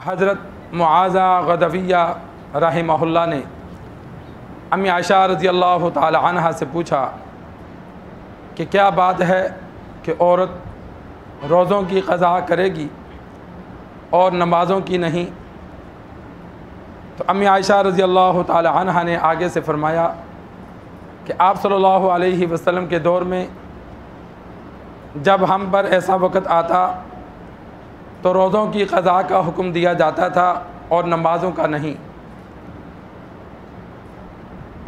हज़रत मुआज़ा गदविया रहमहुल्लाह ने अम्मी आयशा रज़ी अल्लाह ताला अन्हा से पूछा कि क्या बात है कि औरत रोज़ों की क़ज़ा करेगी और नमाज़ों की नहीं। तो अम्मी आयशा रज़ी अल्लाह ताला अन्हा ने आगे से फ़रमाया कि आप सल्लल्लाहु अलैहि वसल्लम के दौर में जब हम पर ऐसा वक़्त आता तो रोज़ों की क़ज़ा का हुक्म दिया जाता था और नमाज़ों का नहीं।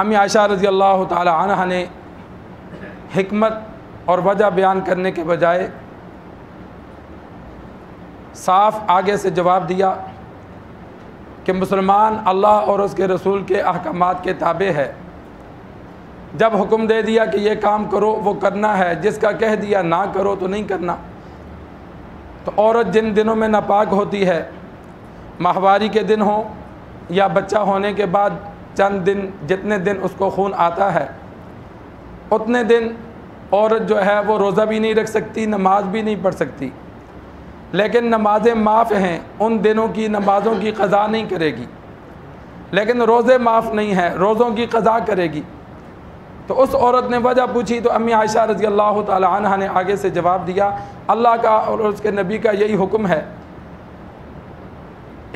अम्मी आयशा रज़ी अल्लाह ताला अन्हा ने हिकमत और वजह बयान करने के बजाय साफ आगे से जवाब दिया कि मुसलमान अल्लाह और उसके रसूल के अहकामात के ताबे है। जब हुक्म दे दिया कि ये काम करो वो करना है, जिसका कह दिया ना करो तो नहीं करना। तो औरत जिन दिनों में नापाक होती है, माहवारी के दिन हो या बच्चा होने के बाद चंद दिन, जितने दिन उसको खून आता है उतने दिन औरत जो है वो रोज़ा भी नहीं रख सकती, नमाज भी नहीं पढ़ सकती। लेकिन नमाज़ें माफ़ हैं, उन दिनों की नमाज़ों की क़ज़ा नहीं करेगी। लेकिन रोज़े माफ़ नहीं है, रोज़ों की क़ज़ा करेगी। तो उस औरत ने वजह पूछी तो अम्मी आयशा रज़ी अल्लाह ताला अन्हा ने आगे से जवाब दिया, अल्लाह का और उसके नबी का यही हुक्म है।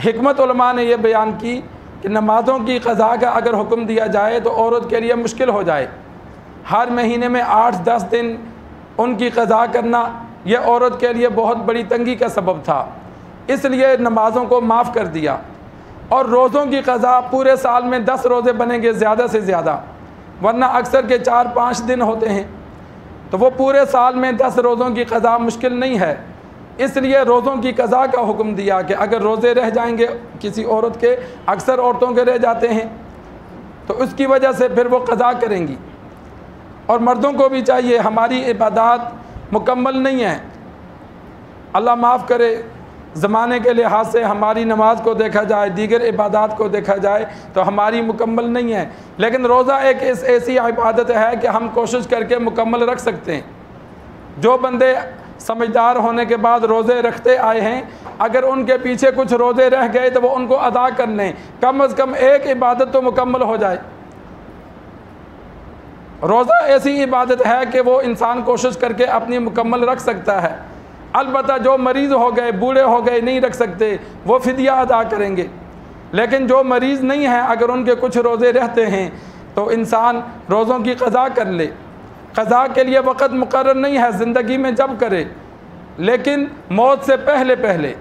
हिकमत उलमा ने यह बयान की कि नमाज़ों की क़ज़ा का अगर हुक्म दिया जाए तो औरत के लिए मुश्किल हो जाए। हर महीने में 8-10 दिन उनकी क़ज़ा करना यह औरत के लिए बहुत बड़ी तंगी का सबब था, इसलिए नमाज़ों को माफ़ कर दिया। और रोज़ों की क़ज़ा पूरे साल में 10 रोज़े बनेंगे ज़्यादा से ज़्यादा, वरना अक्सर के 4-5 दिन होते हैं। तो वो पूरे साल में 10 रोज़ों की क़ज़ा मुश्किल नहीं है, इसलिए रोज़ों की क़ज़ा का हुक्म दिया कि अगर रोज़े रह जाएंगे किसी औरत के, अक्सर औरतों के रह जाते हैं, तो उसकी वजह से फिर वो क़ज़ा करेंगी। और मर्दों को भी चाहिए, हमारी इबादत मुकम्मल नहीं है। अल्लाह माफ़ करे, ज़माने के लिहाज से हमारी नमाज को देखा जाए, दीगर इबादत को देखा जाए तो हमारी मुकम्मल नहीं है। लेकिन रोज़ा एक ऐसी इबादत है कि हम कोशिश करके मुकम्मल रख सकते हैं। जो बंदे समझदार होने के बाद रोज़े रखते आए हैं, अगर उनके पीछे कुछ रोज़े रह गए तो वो उनको अदा कर लें, कम अज़ कम एक इबादत तो मुकम्मल हो जाए। रोज़ा ऐसी इबादत है कि वो इंसान कोशिश करके अपनी मुकम्मल रख सकता है। अलबत्ता जो मरीज़ हो गए, बूढ़े हो गए, नहीं रख सकते, वो फ़िदिया अदा करेंगे। लेकिन जो मरीज़ नहीं है, अगर उनके कुछ रोज़े रहते हैं तो इंसान रोज़ों की क़ज़ा कर ले। क़ज़ा के लिए वक़्त मुक़र्रर नहीं है, ज़िंदगी में जब करे, लेकिन मौत से पहले पहले,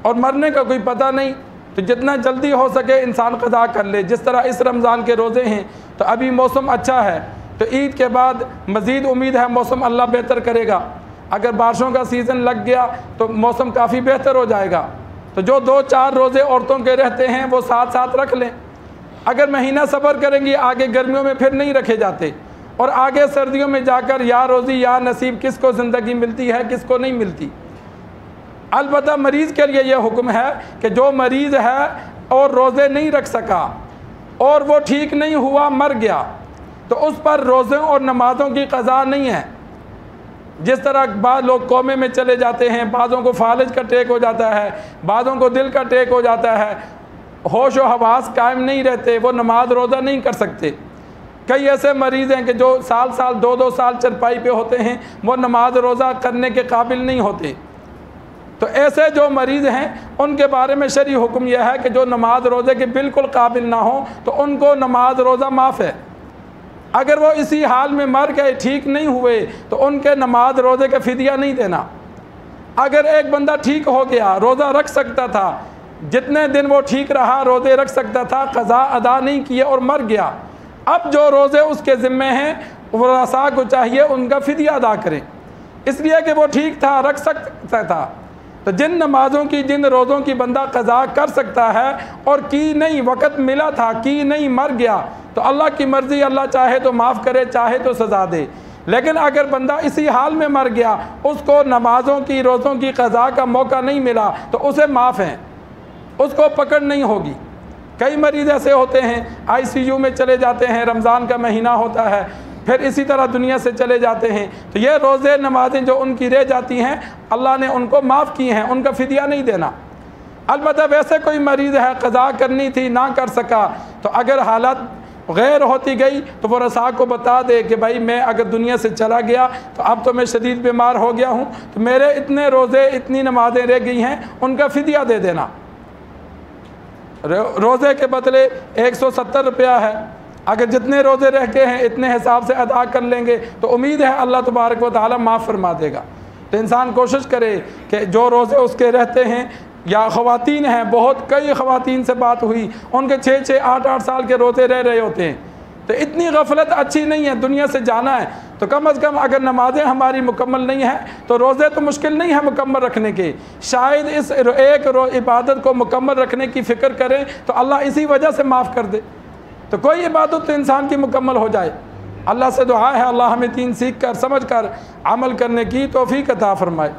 और मरने का कोई पता नहीं, तो जितना जल्दी हो सके इंसान क़ज़ा कर ले। जिस तरह इस रमज़ान के रोज़े हैं तो अभी मौसम अच्छा है, तो ईद के बाद मज़ीद उम्मीद है मौसम अल्लाह बेहतर करेगा। अगर बारिशों का सीज़न लग गया तो मौसम काफ़ी बेहतर हो जाएगा। तो जो 2-4 रोज़े औरतों के रहते हैं वो साथ साथ रख लें। अगर महीना सब्र करेंगी, आगे गर्मियों में फिर नहीं रखे जाते, और आगे सर्दियों में जाकर या रोज़ी या नसीब किसको ज़िंदगी मिलती है, किसको नहीं मिलती। अलबत्ता मरीज़ के लिए यह हुक्म है कि जो मरीज़ है और रोज़े नहीं रख सका और वो ठीक नहीं हुआ, मर गया, तो उस पर रोज़ों और नमाज़ों की क़ज़ा नहीं है। जिस तरह बाद लोग कोमे में चले जाते हैं, बाज़ों को फालज का टेक हो जाता है, बाज़ों को दिल का टेक हो जाता है, होश व हवास कायम नहीं रहते, वो नमाज रोज़ा नहीं कर सकते। कई ऐसे मरीज़ हैं कि जो साल 2-2 साल चरपाई पे होते हैं, वो नमाज रोज़ा करने के काबिल नहीं होते। तो ऐसे जो मरीज़ हैं उनके बारे में शरई हुक्म यह है कि जो नमाज रोज़े के बिल्कुल काबिल ना हो तो उनको नमाज रोज़ा माफ़ है। अगर वो इसी हाल में मर गए, ठीक नहीं हुए, तो उनके नमाज रोज़े का फ़िदिया नहीं देना। अगर एक बंदा ठीक हो गया, रोज़ा रख सकता था, जितने दिन वो ठीक रहा रोज़े रख सकता था, क़ज़ा अदा नहीं किए और मर गया, अब जो रोज़े उसके ज़िम्मे हैं वरसा को चाहिए उनका फ़िदिया अदा करें, इसलिए कि वो ठीक था, रख सकता था। तो जिन नमाज़ों की, जिन रोज़ों की बंदा क़ज़ा कर सकता है और की नहीं, वक़्त मिला था, की नहीं, मर गया, तो अल्लाह की मर्ज़ी, अल्लाह चाहे तो माफ़ करे, चाहे तो सज़ा दे। लेकिन अगर बंदा इसी हाल में मर गया, उसको नमाज़ों की, रोज़ों की क़ज़ा का मौका नहीं मिला, तो उसे माफ़ है, उसको पकड़ नहीं होगी। कई मरीज़ ऐसे होते हैं ICU में चले जाते हैं, रमज़ान का महीना होता है, फिर इसी तरह दुनिया से चले जाते हैं। तो ये रोज़े नमाज़ें जो उनकी रह जाती हैं, अल्लाह ने उनको माफ़ की हैं, उनका फ़िदिया नहीं देना। अलबत्ता वैसे कोई मरीज़ है क़ज़ा करनी थी ना कर सका, तो अगर हालत गैर होती गई तो वो रसा को बता दे कि भाई मैं अगर दुनिया से चला गया तो अब तो मैं शदीद बीमार हो गया हूँ, तो मेरे इतने रोज़े इतनी नमाज़ें रह गई हैं, उनका फ़िदिया दे देना। रोज़े के बदले 170 रुपया है, अगर जितने रोज़े रह गए हैं इतने हिसाब से अदा कर लेंगे तो उम्मीद है अल्लाह तबारक व तआला माफ़ फरमा देगा। तो इंसान कोशिश करे कि जो रोज़े उसके रहते हैं, या ख़वातीन हैं, बहुत कई ख़वातीन से बात हुई, उनके 6-6, 8-8 साल के रोज़े रह रहे होते हैं, तो इतनी गफलत अच्छी नहीं है, दुनिया से जाना है तो कम अज़ कम अगर नमाज़ें हमारी मुकम्मल नहीं हैं तो रोज़े तो मुश्किल नहीं है मुकम्मल रखने के, शायद इस एक इबादत को मुकम्मल रखने की फ़िक्र करें तो अल्लाह इसी वजह से माफ़ कर दे, तो कोई इबादत तो इंसान की मुकम्मल हो जाए। अल्लाह से दुआ है अल्लाह हमें दीन सीख कर समझ कर अमल करने की तौफीक अता फरमाए।